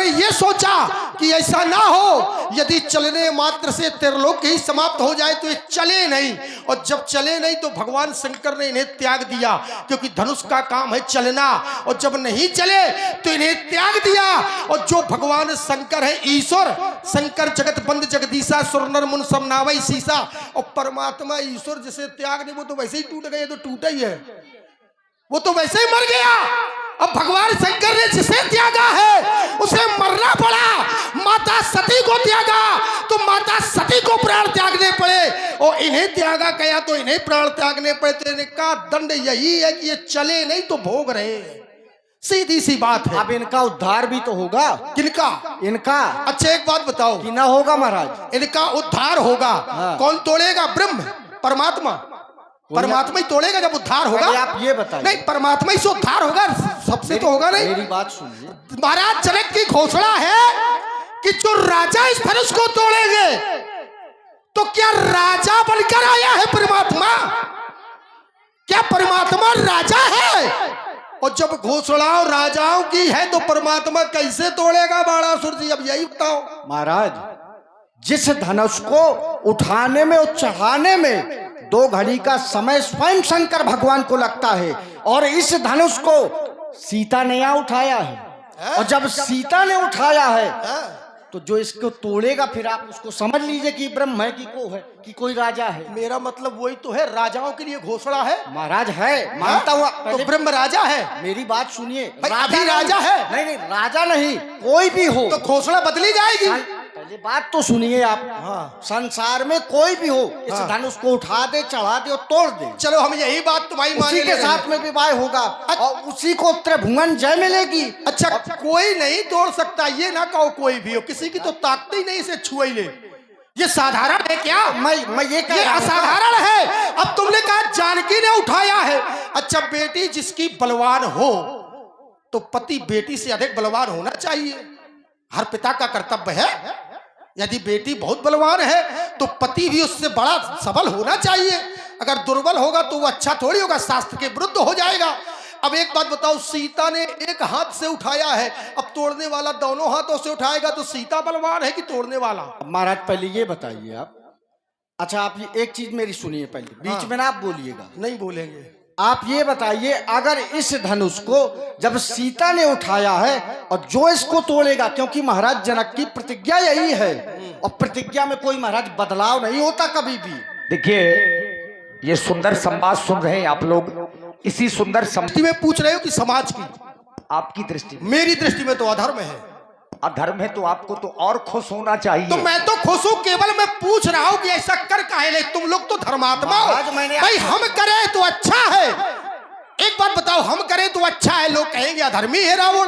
ये सोचा कि ऐसा ना हो, यदि चलने मात्र से त्रिलोक ही समाप्त हो जाए तो ये चले नहीं। और जब चले नहीं तो भगवान शंकर ने इन्हें त्याग दिया, क्योंकि धनुष का काम है चलना, और जब नहीं चले तो इन्हें त्याग दिया। और जो भगवान शंकर है, ईश्वर शंकर जगत बंद जगदीशा सुर नर मुन सब नावई सीसा, और परमात्मा ईश्वर जिसे त्याग नहीं वो तो वैसे ही टूट गए, तो टूटा ही है, वो तो वैसे ही मर गया। अब भगवान शंकर ने जिसे त्यागा है उसे मरना पड़ा। माता सती को त्यागा तो माता सती को प्राण त्यागने पड़े, और इन्हें त्यागा गया तो इन्हें प्राण त्यागने पड़े। तो इनका दंड यही है कि ये चले नहीं तो भोग रहे, सीधी सी बात है। अब इनका उद्धार भी तो होगा। किनका? इनका। अच्छा एक बात बताओ कि ना होगा महाराज? इनका उद्धार होगा। हाँ। कौन तोड़ेगा? ब्रह्म, परमात्मा। परमात्मा ही तोड़ेगा जब उद्धार होगा। आप ये बताइए। नहीं, परमात्मा ही से उद्धार होगा, सबसे तो होगा नहीं। मेरी बात सुनिए। महाराज जनक की घोषणा है कि जो राजा इस धनुष को तोड़ेंगे, तो क्या राजा बनकर आया है परमात्मा? क्या परमात्मा राजा है? और जब घोषणा राजाओं की है तो परमात्मा कैसे तोड़ेगा बाणासुर जी? अब यही बताओ महाराज। जिस धनुष को उठाने में और चढ़ाने में 2 घड़ी का समय स्वयं शंकर भगवान को लगता है, और इस धनुष को सीता ने यहाँ उठाया है। और जब सीता ने उठाया है तो जो इसको तोड़ेगा फिर आप उसको समझ लीजिए कि ब्रह्म है कि को है कि कोई राजा है। मेरा मतलब वही तो है, राजाओं के लिए घोषणा है। महाराज है, मानता हुआ तो ब्रह्म राजा है। मेरी बात सुनिए। राजा है। नहीं, राजा नहीं, कोई भी हो तो घोषणा बदली जाएगी। पहले बात तो सुनिए आप। हाँ। संसार में कोई भी हो इस धनुष को उठा दे, चढ़ा दे और तोड़ दे। चलो हम यही बात तुम्हारी उसी के साथ में विवाह होगा और उसी को त्रिभुवन जय मिलेगी। अच्छा, कोई नहीं तोड़ सकता, ये ना कहो कोई भी हो, किसी की तो ताकत ही नहीं इसे छुए ले। ये साधारण है क्या? मैं ये असाधारण है। अब तुमने कहा जानकी ने उठाया है। अच्छा, बेटी जिसकी बलवान हो तो पति बेटी से अधिक बलवान होना चाहिए, हर पिता का कर्तव्य है। यदि बेटी बहुत बलवान है तो पति भी उससे बड़ा सबल होना चाहिए। अगर दुर्बल होगा तो वो अच्छा थोड़ी होगा, शास्त्र के विरुद्ध हो जाएगा। अब एक बात बताओ, सीता ने एक हाथ से उठाया है, अब तोड़ने वाला दोनों हाथों से उठाएगा तो सीता बलवान है कि तोड़ने वाला? महाराज पहले ये बताइए आप। अच्छा, आप ये एक चीज मेरी सुनिए पहले, बीच में ना आप बोलिएगा। नहीं बोलेंगे। आप ये बताइए, अगर इस धनुष को जब सीता ने उठाया है और जो इसको तोड़ेगा, क्योंकि महाराज जनक की प्रतिज्ञा यही है, और प्रतिज्ञा में कोई महाराज बदलाव नहीं होता कभी भी। देखिए, ये सुंदर संवाद सुन रहे हैं आप लोग। इसी सुंदर दृष्टि में पूछ रहे हो कि समाज की? आपकी दृष्टि में? मेरी दृष्टि में तो अधर्म है। अधर्म है तो आपको तो और खुश होना चाहिए। तो मैं तो खुश हूं, केवल मैं पूछ रहा हूं कि ऐसा कर काहे ले? तुम लोग तो धर्मात्मा हो भाई, हम करें तो अच्छा है। एक बात बताओ, हम करें तो अच्छा है, लोग कहेंगे अधर्मी है रावण।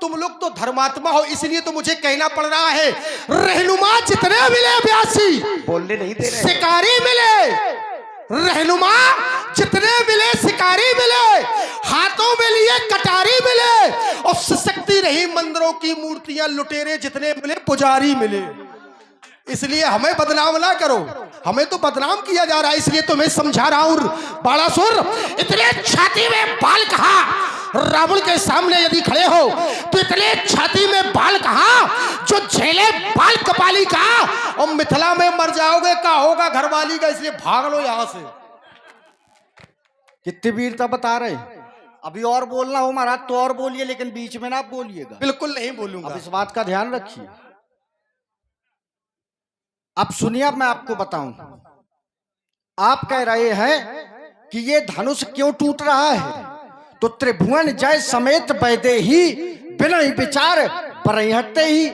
तुम लोग तो धर्मात्मा हो, इसलिए तो मुझे कहना पड़ रहा है। रहनुमा जितने मिले ब्यासी, बोलने नहीं दे रहे। शिकारी मिले, रहनुमा जितने मिले शिकारी मिले, हाथों में लिए कटारी मिले, और सशक्ति रही मंदिरों की मूर्तियां, लुटेरे जितने मिले पुजारी मिले। इसलिए हमें बदनाम ना करो, हमें तो बदनाम किया जा रहा है, इसलिए तो मैं समझा रहा हूं। बाणासुर, इतने छाती में बाल कहा? रावण के सामने यदि खड़े हो तो इतने छाती में बाल कहा जो झेले बाल कपाली का, और मिथिला में मर जाओगे का होगा घरवाली का, इसलिए भाग लो यहां से। कितनी वीरता बता रहे हैं। अभी और बोलना हो महाराज तो और बोलिए, लेकिन बीच में ना आप बोलिएगा। बिल्कुल नहीं बोलूंगा। अब इस बात का ध्यान रखिए। अब सुनिए, अब मैं आपको बताऊं। आप कह रहे हैं कि ये धनुष क्यों टूट रहा है, तो त्रिभुवन जय समेत बैदे ही बिना विचार परहते ही।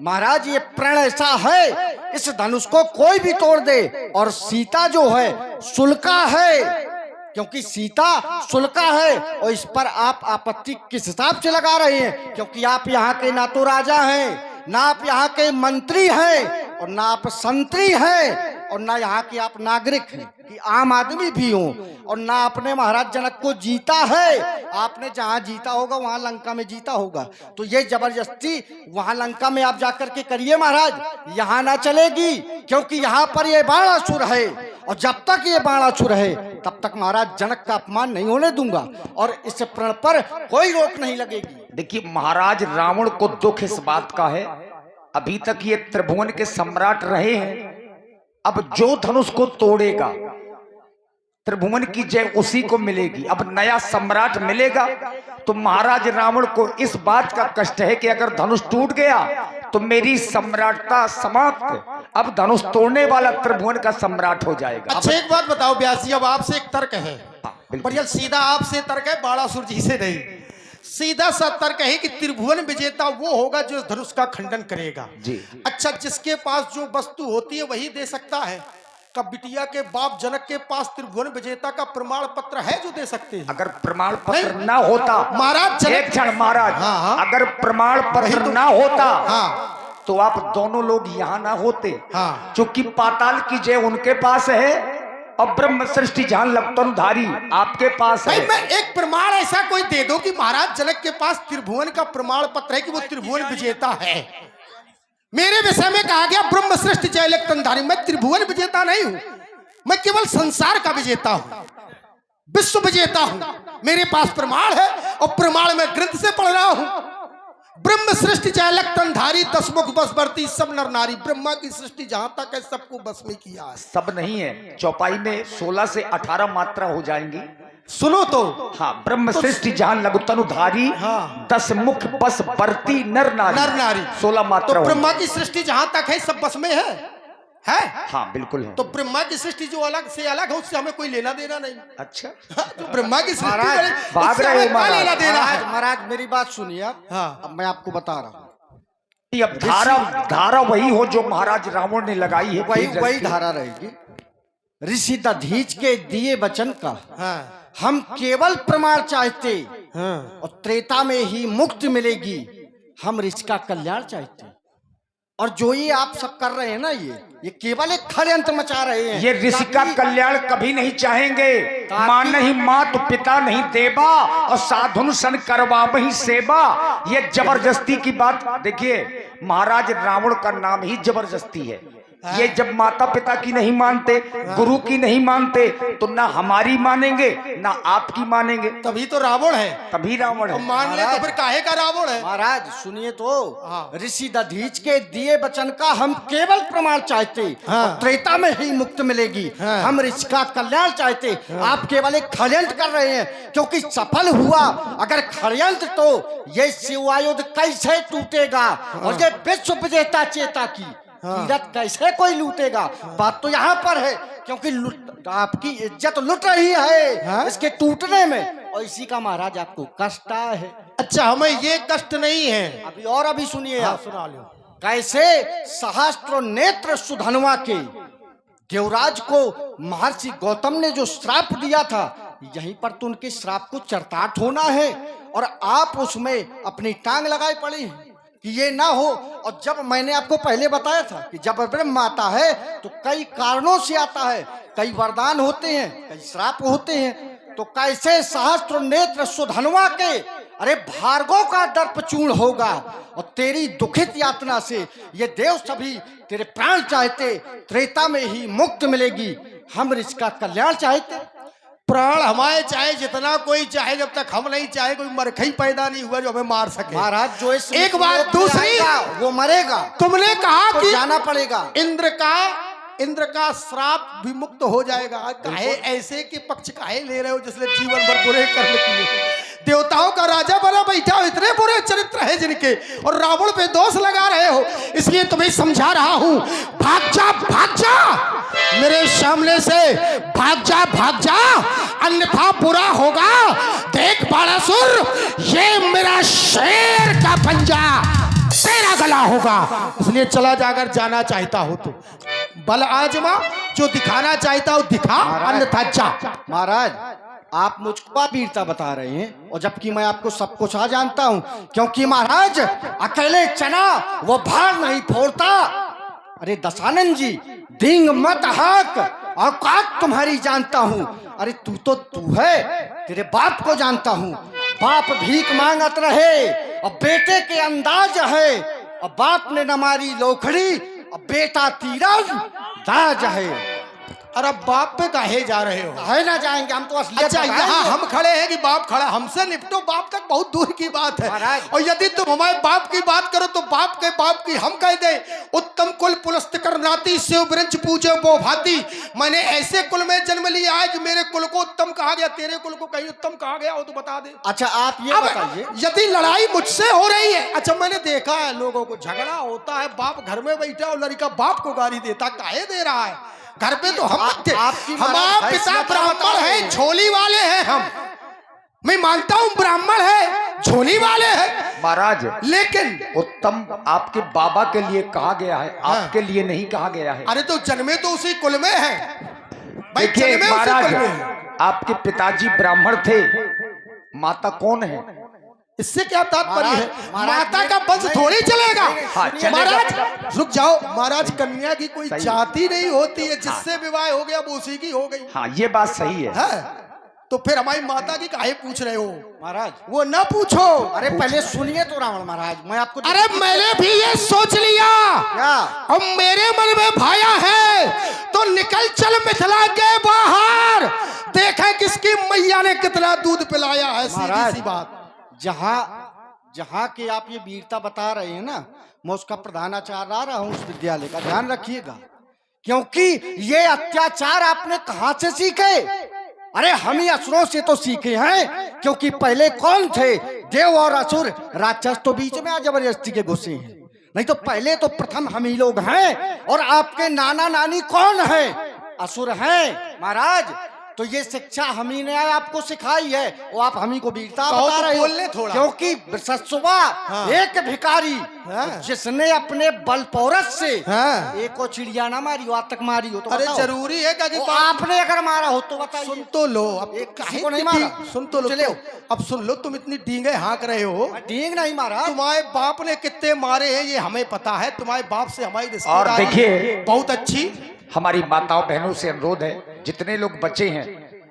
महाराज, ये प्रण ऐसा है, इस धनुष को कोई भी तोड़ दे। और सीता जो है शुल्का है, क्योंकि सीता शुल्का है, और इस पर आप आपत्ति किस हिसाब से लगा रहे हैं? क्योंकि आप यहाँ के ना तो राजा हैं, ना आप यहाँ के मंत्री हैं, और ना आप संतरी हैं, और ना यहाँ के आप नागरिक हैं कि आम आदमी भी हो, और ना आपने महाराज जनक को जीता है। आपने जहाँ जीता होगा वहाँ लंका में जीता होगा। तो ये जबरदस्ती वहाँ लंका में आप जाकर के करिए महाराज, यहाँ ना चलेगी, क्योंकि यहाँ पर ये बाणासुर है, और जब तक ये बाणासुर है तब तक महाराज जनक का अपमान नहीं होने दूंगा, और इस प्रण पर कोई रोक नहीं लगेगी। देखिए महाराज रावण को दुख इस बात का है, अभी तक ये त्रिभुवन के सम्राट रहे हैं, अब जो धनुष को तोड़ेगा त्रिभुवन की जय उसी को मिलेगी। अब नया सम्राट मिलेगा तो महाराज रावण को इस बात का कष्ट है कि अगर धनुष टूट गया तो मेरी सम्राटता समाप्त, अब धनुष तोड़ने वाला त्रिभुवन का सम्राट हो जाएगा। अच्छा एक बात बताओ व्यास जी, अब आपसे एक तर्क है, बिल्कुल। पर यह सीधा आपसे तर्क है, बाणासुर जी से नहीं। सीधा सा तर्क है कि त्रिभुवन विजेता वो होगा जो धनुष का खंडन करेगा जी। अच्छा, जिसके पास जो वस्तु होती है वही दे सकता है। का बिटिया के बाप जनक के पास त्रिभुवन विजेता का प्रमाण पत्र है जो दे सकते हैं? अगर प्रमाण पत्र ना होता महाराज एक क्षण महाराज, हाँ। अगर प्रमाण पत्र तो, ना होता हाँ। तो आप दोनों लोग यहाँ ना होते। हाँ। क्योंकि पाताल की जय उनके पास है और ब्रह्म सृष्टि जान लपटनधारी आपके पास है। मैं एक प्रमाण ऐसा कोई दे दो कि महाराज जनक के पास त्रिभुवन का प्रमाण पत्र है कि वो त्रिभुवन विजेता है। मेरे विषय में कहा गया ब्रह्म सृष्टि जय लपटनधारी, मैं त्रिभुवन विजेता नहीं हूं, मैं केवल संसार का विजेता हूं, विश्व विजेता हूं। मेरे पास प्रमाण है और प्रमाण में ग्रंथ से पढ़ रहा हूं। ब्रह्म सृष्टि जय लपटनधारी, दसमुख बसवर्ती सब नर नारी। ब्रह्मा की सृष्टि जहां तक है सबको बस में किया है। सब नहीं है, चौपाई में 16 से 18 मात्रा हो जाएंगी। सुनो तो, हाँ, ब्रह्म सृष्टि जहां लघु तनुधारी, हाँ। 10 मुख बस बरती नर नारी 16 मात्रा। तो ब्रह्मा की सृष्टि जहां तक है सब बस में है? हाँ बिल्कुल है। तो ब्रह्मा की सृष्टि जो अलग से अलग है उससे हमें कोई लेना देना नहीं। अच्छा, जो ब्रह्मा की सृष्टि महाराज, है, भाग उससे रहे हमें हो क्या महाराज। लेना देना है? महाराज मेरी बात सुनिए आप। हाँ। अब मैं आपको बता रहा हूँ, अब धारा वही हो जो महाराज रावण ने लगाई है, वही धारा रहेगी। ऋषि दधीच के दिए वचन का हाँ। हम केवल प्रमाण चाहते हाँ। और त्रेता में ही मुक्ति मिलेगी। हम ऋषि का कल्याण चाहते हैं। और जो ये आप सब कर रहे हैं ना, ये केवल एक षड्यंत्र मचा रहे हैं। ये ऋषि का कल्याण कभी नहीं चाहेंगे। मां नहीं मात पिता नहीं देवा और साधुन सन करवा वही सेवा। ये जबरदस्ती की बात देखिए, महाराज रावण का नाम ही जबरदस्ती है। ये जब माता पिता की नहीं मानते, गुरु की नहीं मानते, तो ना हमारी मानेंगे ना आपकी मानेंगे। तभी तो रावण है, तभी रावण है। मान ले तो फिर काहे का रावण है? महाराज सुनिए तो, हाँ। ऋषि दधीच के दिए वचन का हम केवल प्रमाण चाहते। हाँ। और त्रेता में ही मुक्ति मिलेगी। हाँ। हम ऋषि का कल्याण चाहते। आप केवल एक षड्यंत्र कर रहे हैं, क्योंकि सफल हुआ अगर षड्यंत्र तो ये शिवायुध कैसे टूटेगा और ये विश्व विजेता चेता की कीरत कैसे कोई लूटेगा। बात तो यहाँ पर है, क्योंकि आपकी इज्जत लुट रही है। हाँ? इसके टूटने में, और इसी का महाराज आपको कष्ट है। अच्छा, हमें ये कष्ट नहीं है। अभी सुनिए हाँ, आप। सुना लो। कैसे सहस्त्र नेत्र सुधनवा के देवराज को महर्षि गौतम ने जो श्राप दिया था, यहीं पर तो उनके श्राप को चरताट होना है और आप उसमें अपनी टांग लगाए पड़े हैं कि ये ना हो। और जब मैंने आपको पहले बताया था कि जब ब्रह्म आता है तो कई कारणों से आता है, कई वरदान होते हैं, कई श्राप होते हैं। तो कैसे सहस्त्र नेत्र सुधनवा के, अरे भार्गव का दर्प चूर्ण होगा और तेरी दुखित यातना से ये देव सभी तेरे प्राण चाहते। त्रेता में ही मुक्ति मिलेगी। हम ऋषि का कल्याण चाहते। प्राण हमारे चाहे जितना कोई चाहे, जब तक हम नहीं चाहे कोई मरखई पैदा नहीं हुआ जो हमें मार सके। महाराज जो इस एक बात दूसरी, वो मरेगा। तुमने कहा तो कि जाना पड़ेगा। इंद्र का श्राप भी मुक्त हो जाएगा। काहे ऐसे के पक्ष काहे ले रहे हो जिसने जीवन भर बुरे कर्म किए? देवताओं का राजा बना बैठा हो, इतने बुरे चरित्र है जिनके, और रावण पे दोष लगा रहे हो। इसलिए तुम्हें समझा रहा हूं, भाग जा मेरे सामने से, भाग जा अन्यथा बुरा होगा। देख बाणासुर, ये मेरा शेर का पंजा तेरा गला होगा। इसलिए चला जाकर जाना चाहता हो तो बल आजमा, जो दिखाना चाहता हो दिखा, अन्यथा जा। महाराज आप मुझको वीरता बता रहे हैं, और जबकि मैं आपको सब कुछ जानता हूं। क्योंकि महाराज अकेले चना वो भार नहीं फोड़ता। अरे दशानंद जी, डिंग मत हाक, औकात तुम्हारी जानता हूं। अरे तू है, तेरे बाप को जानता हूं। बाप भीख मांगत रहे और बेटे के अंदाज है, और बाप ने न मारी लोखड़ी और बेटा तीरंदाज है। अरे बाप पे काहे जा रहे हो? है ना जाएंगे हम तो असलियत अच्छा बताएंगे। यहाँ हम खड़े हैं कि बाप खड़ा, हमसे निपटो, बाप तक बहुत दूर की बात है। महाराज। और यदि तुम हमारे बाप की बात करो तो बाप के बाप की हम कह दे, उत्तम कुल पुलस्त करनाती शिव वृंज पूजे वो भाती। मैंने ऐसे कुल में जन्म लिया है कि मेरे कुल को उत्तम कहा गया, तेरे कुल को कहीं उत्तम कहा गया हो तो बता दे। अच्छा आप ये अब बताइए, यदि लड़ाई मुझसे हो रही है, अच्छा मैंने देखा है लोगों को झगड़ा होता है, बाप घर में बैठा और लड़का बाप को गाली देता, काहे दे रहा है? घर पे तो हम आपकी हमारा महाराज पिता हैसियत ब्राह्मण बता रहे है, हैं। झोली वाले हैं हम। मैं मानता हूँ ब्राह्मण है, झोली वाले हैं, महाराज लेकिन उत्तम आपके बाबा के लिए कहा गया है, आपके लिए नहीं कहा गया है। अरे तो जन्मे तो उसी कुल में है भाई, देखिए जन्मे उसी महाराज, कुल में है। आपके पिताजी ब्राह्मण थे, माता कौन है? इससे क्या तात्पर्य है? महाराज, माता का वंश नहीं, थोड़ी चलेगा। हाँ, चलेगा। महाराज रुक जाओ, महाराज कन्या की कोई सही। जाति नहीं होती है, जिससे विवाह हो गया वो उसी की हो गई हाँ ये बात सही है। है। तो फिर हमारी माता की काहे पूछ रहे हो? महाराज वो ना पूछो। अरे पहले सुनिए तो रावण महाराज, मैं आपको अरे मैंने भी ये सोच लिया, क्या अब मेरे मन में भाया है तो निकल चल मिथिला के बाहर, देखा किसकी मैया ने कितना दूध पिलाया है। सीधी महाराज, सी बात। जहाँ के आप ये वीरता बता रहे हैं ना, मैं उसका प्रधानाचार्य आ रहा हूँ उस विद्यालय का, ध्यान रखिएगा, क्योंकि ये अत्याचार आपने कहाँ से सीखे? अरे हम ही असुरों से तो सीखे हैं, क्योंकि पहले कौन थे? देव और असुर, राक्षस तो बीच में आ जबरदस्ती के घुसे हैं, नहीं तो पहले तो प्रथम हम ही लोग हैं। और आपके नाना नानी कौन है? असुर हैं महाराज। तो ये शिक्षा हम ही ने आपको सिखाई है, वो आप हम ही को वीरता कहो बता तो रहे हो। बोलने थोड़ा। क्योंकि सत्सुबा हाँ। एक भिखारी हाँ। जिसने अपने बल पौरस से हाँ। एक को चिड़िया ना मारी हो, आज तक मारी हो तो अरे बताओ। जरूरी है कि वो आपने अगर मारा हो तो बताइए। सुन तो लो, अब एक किसी काहे को नहीं इतनी- मारा। सुन तो लो, चले। अब सुन लो, तुम इतनी डींगे हाँक रहे हो। मैं ठीक नहीं मारा। तुम्हारे बाप ने कितने मारे हैं ये हमें पता है, तुम्हारे बाप से हमारी और रिश्तेदारी देखिए बहुत अच्छी। हमारी माताओं बहनों से अनुरोध है, जितने लोग बचे हैं,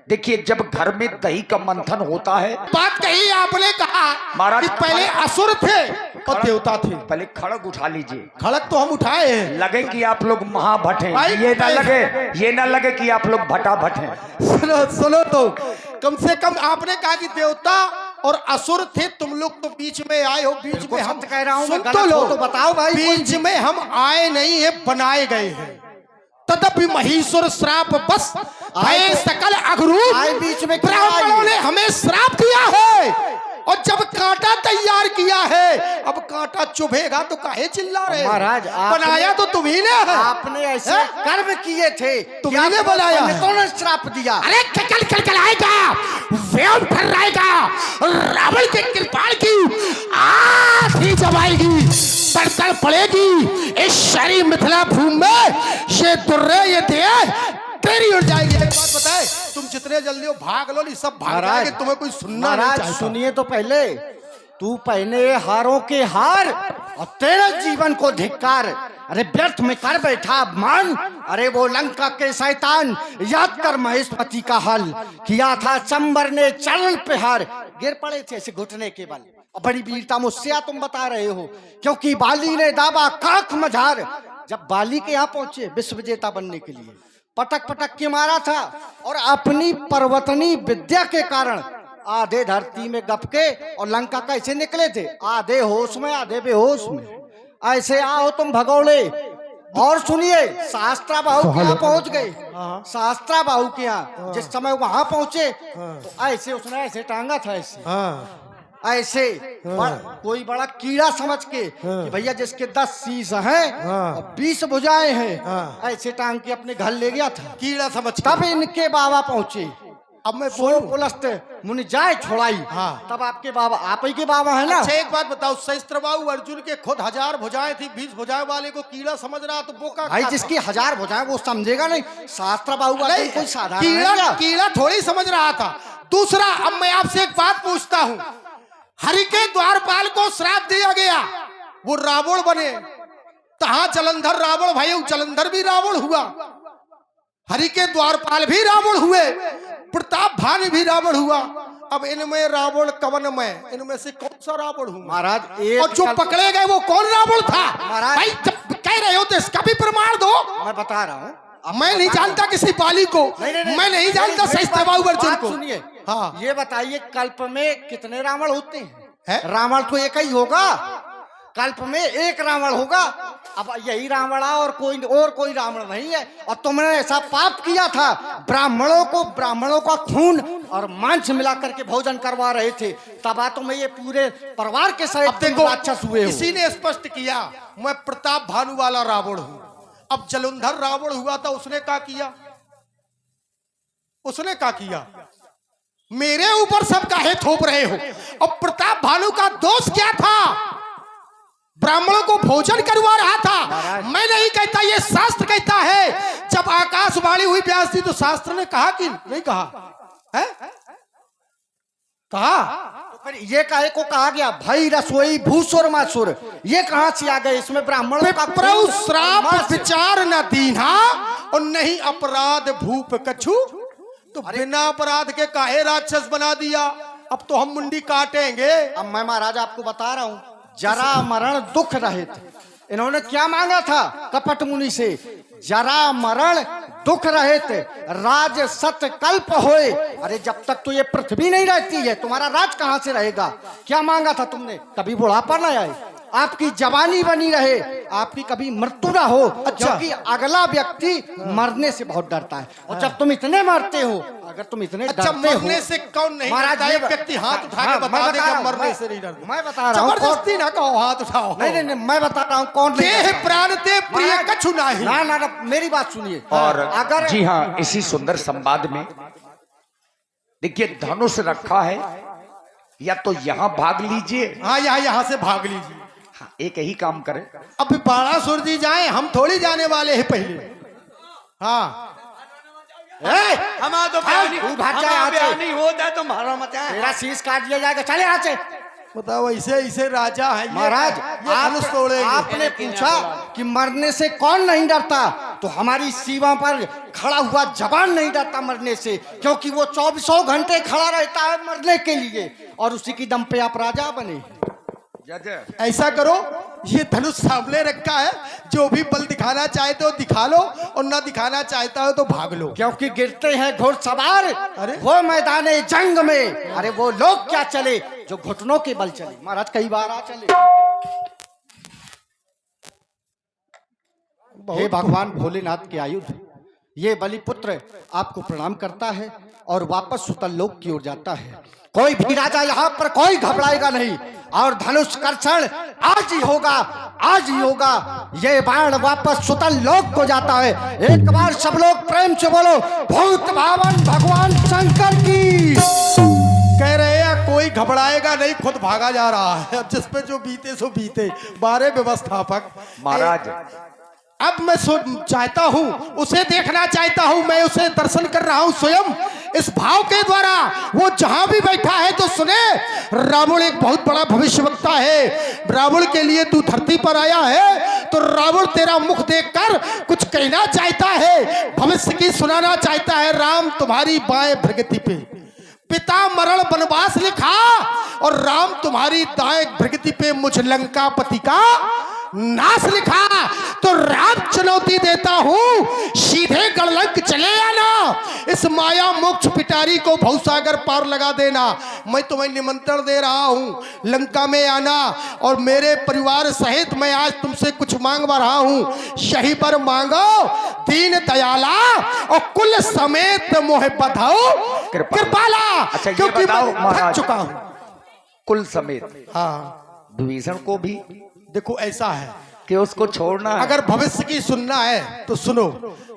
देखिए जब घर में दही का मंथन होता है, बात कही आपने कहा महाराज, कि पहले असुर थे और देवता थे। पहले खड़ग उठा लीजिए, खड़क तो हम उठाए हैं। लगे कि आप लोग महाभट हैं, भाई, ये ना लगे कि आप लोग भटाभट हैं। सुनो तो, कम से कम आपने कहा कि देवता और असुर थे, तुम लोग तो बीच में आए हो। बीच में हम कह रहा हूँ, सुन मैं तो गलत लो, हो तो बताओ भाई। बीच में हम आए नहीं है, बनाए गए हैं। तदपि महीसुर श्राप बस भय सकल अघरूप, आए बीच में क्यों ब्राह्मणों आए? ने हमें श्राप दिया है, और जब कांटा तैयार किया है, अब कांटा चुभेगा तो काहे चिल्ला रहे हो? महाराज, आपने- बनाया तो तुम्ही ने है। आपने ऐसे हैं? कर्म किए थे, तुमने क्या बनाया है। कौन श्राप दिया? अरे कल कल कल आएगा, व्यव ठर्राएगा, रावण के कृपाल की आधी जमाएगी, तड़तड़ पड़ेगी इस शहरी मिथिला भूमि में। ये दुर्रे ये दे तेरी उड़ जाएगी। एक बात बताए, तुम जितने जल्दी हो भाग लो, नहीं सब भाग महाराज, जाएंगे, तुम्हें कोई सुनना नहीं महाराज चाहता। सुनिए तो पहले, तू पहने हारों के हार और तेरे जीवन को धिक्कार। अरे व्यर्थ में कर बैठा मान। अरे वो लंका के शैतान, याद कर महेशपति का हाल, किया था चंबर ने चरण पे हार, गिर पड़े थे ऐसे घुटने के बल। और बड़ी वीरता मुझसे तुम बता रहे हो, क्योंकि बाली ने दावा काख मझार। जब बाली के यहाँ पहुंचे विश्व विजेता बनने के लिए, पटक पटक के मारा था, और अपनी पर्वतनी विद्या के कारण आधे धरती में गपके और लंका कैसे निकले थे, आधे होश में आधे बेहोश में। ऐसे आओ तुम भगोड़े। और सुनिए, शास्त्रा बाहु के यहाँ पहुंच गए। शास्त्रा बाहु के यहाँ जिस समय वहां पहुंचे तो ऐसे उसने ऐसे टांगा था, ऐसे कोई बड़ा कीड़ा समझ के कि भैया जिसके 10 शीश हैं और 20 भुजाएं हैं, ऐसे टांग के अपने घर ले गया था कीड़ा समझ के। तब इनके बाबा पहुंचे। अब मैं बोलो पुलस्त मुनि जाए छोड़ाई। तब आपके बाबा, आप ही के बाबा है ना। अच्छा एक बात बताओ, सहस्त्रबाहु अर्जुन के खुद 1000 भुजाएं थी, 20 भुजाएं वाले को कीड़ा समझ रहा तो वो भाई जिसकी 1000 भुजाएं वो समझेगा नहीं। शास्त्र बाहु वाला कोई साधारण कीड़ा है क्या? कीड़ा थोड़ी समझ रहा था। दूसरा, अब मैं आपसे एक बात पूछता हूँ, हरि के द्वारपाल को श्राप दिया गया, वो रावण बने, तहा जलंधर रावण भाई, जलंधर भी रावण हुआ, हरि के द्वारपाल भी रावण हुए, प्रताप भानु भी रावण हुआ। अब इनमें रावण कवन में, इनमें से कौन सा रावण हुआ? महाराज एक और जो पकड़े गए वो कौन रावण था? महाराज- भाई जब कह रहे हो तो इसका भी प्रमाण दो। मैं बता रहा हूँ। मैं नहीं जानता किसी बाली को, मैं नहीं जानता सहस्त्रबाहु अर्जुन को। सुनिए, हाँ ये बताइए कल्प में कितने रावण होते है? हैं? रावण तो एक ही होगा, कल्प में एक रावण होगा। अब यही रावण और कोई रावण नहीं है। और तुमने ऐसा पाप किया था, ब्राह्मणों का खून और मांस मिला करके भोजन करवा रहे थे, तब तुम्हें ये पूरे परिवार के सहित तुम राक्षस हुए हो। किसी ने स्पष्ट किया मैं प्रताप भानु वाला रावण हूं। अब जलंधर रावण हुआ था, उसने क्या किया? उसने क्या किया? मेरे ऊपर सब काहे थोप रहे हो? अब प्रताप भानु का दोष क्या था? ब्राह्मणों को भोजन करवा रहा था। मैं नहीं कहता, ये शास्त्र कहता है। जब आकाशवाणी हुई व्यास जी, तो शास्त्र ने कहा कि नहीं कहा है? कहा। तो फिर ये काहे को कहा गया भाई रसोई भूसुर मासुर? ये कहां से आ गए? इसमें ब्राह्मणों का प्रभु श्राप विचार न दीना और नहीं अपराध भूप कछु। तो बिना अपराध के काहे राक्षस बना दिया? अब तो हम मुंडी काटेंगे। अब मैं महाराज आपको बता रहा हूं, जरा मरण दुख रहित। इन्होंने क्या मांगा था कपट मुनि से? जरा मरण दुख रहित राज सत कल्प होए। अरे जब तक तो ये पृथ्वी नहीं रहती है, तुम्हारा राज कहां से रहेगा? क्या मांगा था तुमने? कभी बुढ़ापा न आए, आपकी जवानी बनी रहे, आपकी कभी मृत्यु ना हो। क्योंकि अगला व्यक्ति मरने से बहुत डरता है। और जब तुम इतने मरते हो, अगर तुम इतने डरते मरने हो, से कौन नहीं महाराज डरता? ये एक व्यक्ति हाथ उठा के हाँ, बता मैं देगा रहा हूं, मरने से नहीं डरता। मैं बता रहा हूं, जबरदस्ती ना कहो हाथ उठाओ। नहीं, मैं बता रहा हूँ कौन नहीं देह करता। प्राण ते प्रिय महाराज, कछु नाही। ना, मेरी बात सुनिए। और अगर जी हाँ, इसी सुंदर संवाद में देखिए धनुष रखा है, या तो यहाँ भाग लीजिए, हाँ यहाँ से भाग लीजिए। हाँ, एक ही काम करें। अब बाणासुर जी जाए, हम थोड़ी जाने वाले हैं पहले। हाँ हमारा तो तू भाग जा यहाँ से। नहीं होता है तो मारा मत है। तेरा शीश काट दिया जाएगा, चले यहाँ से। बताओ, ऐसे राजा है महाराज, धनुष तोड़ेंगे। आपने पूछा कि मरने से कौन नहीं डरता, तो हमारी सीमा पर खड़ा हुआ जवान नहीं डरता मरने से, क्योंकि वो 24 घंटे खड़ा रहता है मरने के लिए, और उसी की दम पे आप राजा बने। ऐसा करो, ये धनुष सामने रखा है, जो भी बल दिखाना चाहते हो दिखा लो, और ना दिखाना चाहता हो तो भाग लो। क्योंकि गिरते हैं घुड़सवार अरे वो मैदाने जंग में, अरे वो लोग क्या चले जो घुटनों के बल चले। महाराज कई बार आ चले। हे भगवान भोलेनाथ के आयुध, ये बलिपुत्र आपको प्रणाम करता है और वापस सुतल लोक की ओर जाता है। कोई भी राजा यहाँ पर कोई घबराएगा नहीं, और धनुष कर्षण आज ही होगा, आज ही होगा। ये बाण वापस सुतल लोक को जाता है। एक बार सब लोग प्रेम से बोलो, भूत भावन भगवान शंकर की। कह रहे हैं कोई घबराएगा नहीं, खुद भागा जा रहा है। अब जिस पे जो बीते सो बीते। बारे व्यवस्थापक महाराज, अब मैं चाहता हूं, उसे देखना चाहता हूं, मैं उसे दर्शन कर रहा हूं स्वयं इस भाव के द्वारा। वो जहां भी बैठा है तो सुने, रावण एक बहुत बड़ा भविष्यवक्ता है। रावण के लिए तू धरती पर आया है, तो रावण तेरा मुख देखकर कुछ कहना चाहता है, भविष्य की सुनाना चाहता है। राम तुम्हारी बाएं भृगति पे पिता मरण वनवास लिखा, और राम तुम्हारी दाएं भृगति पे मुझ लंकापति का नाश लिखा। तो राम चुनौती देता हूं, सीधे गढ़लंक चले आना, इस माया मोक्ष पिटारी को भवसागर पार लगा देना। मैं तुम्हें निमंत्रण दे रहा हूं, लंका में आना, और मेरे परिवार सहित मैं आज तुमसे कुछ मांग रहा हूं। सही पर मांगो दीन दयाला, और कुल समेत मोह बधाओ कृपाला। अच्छा, ये क्योंकि बताओ मैं थक महाराज, चुका हूं। कुल समेत हाँ विभीषण को भी देखो, ऐसा है कि उसको छोड़ना है। अगर भविष्य की सुनना है तो सुनो।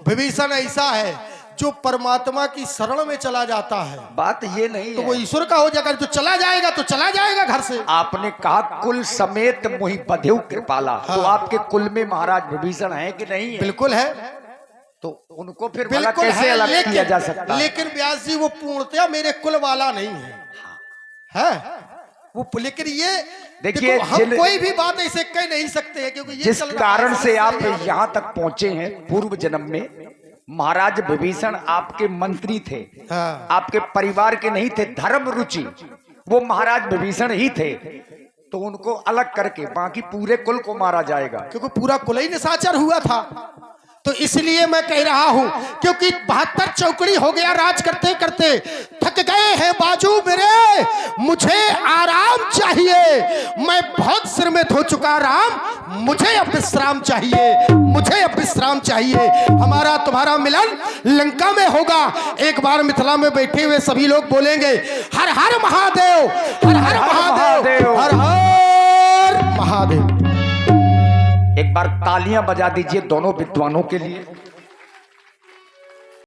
विभीषण ऐसा है जो परमात्मा की शरण में चला जाता है, बात ये नहीं तो है। वो ईश्वर का हो जाएगा। जो चला जाएगा तो चला जाएगा घर से। आपने कहा कुल समेत मोहि बधेउ कृपाला, हाँ। तो आपके कुल में महाराज विभीषण है कि नहीं है? बिल्कुल है, तो उनको फिर भला बिल्कुल कैसे है, अलग किया जा सकता है? लेकिन व्यास जी वो पूर्णतया मेरे कुल वाला नहीं है वो। लेकिन ये देखिए, देखो, हम कोई भी बात ऐसे कह नहीं सकते हैं, क्योंकि ये जिस चल रहा कारण है, से आप यहाँ तक पहुंचे हैं, पूर्व जन्म में महाराज विभीषण आपके मंत्री थे। हाँ। आपके परिवार के नहीं थे, धर्म रुचि वो महाराज विभीषण ही थे। तो उनको अलग करके बाकी पूरे कुल को मारा जाएगा। क्योंकि पूरा कुल ही निशाचर हुआ था। तो इसलिए मैं कह रहा हूं, क्योंकि 72 चौकड़ी हो गया राज करते करते, थक गए हैं बाजू मेरे, मुझे आराम चाहिए। मैं बहुत श्रमित हो चुका राम, मुझे अब विश्राम चाहिए, मुझे अब विश्राम चाहिए। हमारा तुम्हारा मिलन लंका में होगा। एक बार मिथिला में बैठे हुए सभी लोग बोलेंगे हर हर महादेव, हर हर महादेव, हर हर महादेव। एक बार तालियां बजा दीजिए दोनों विद्वानों के लिए।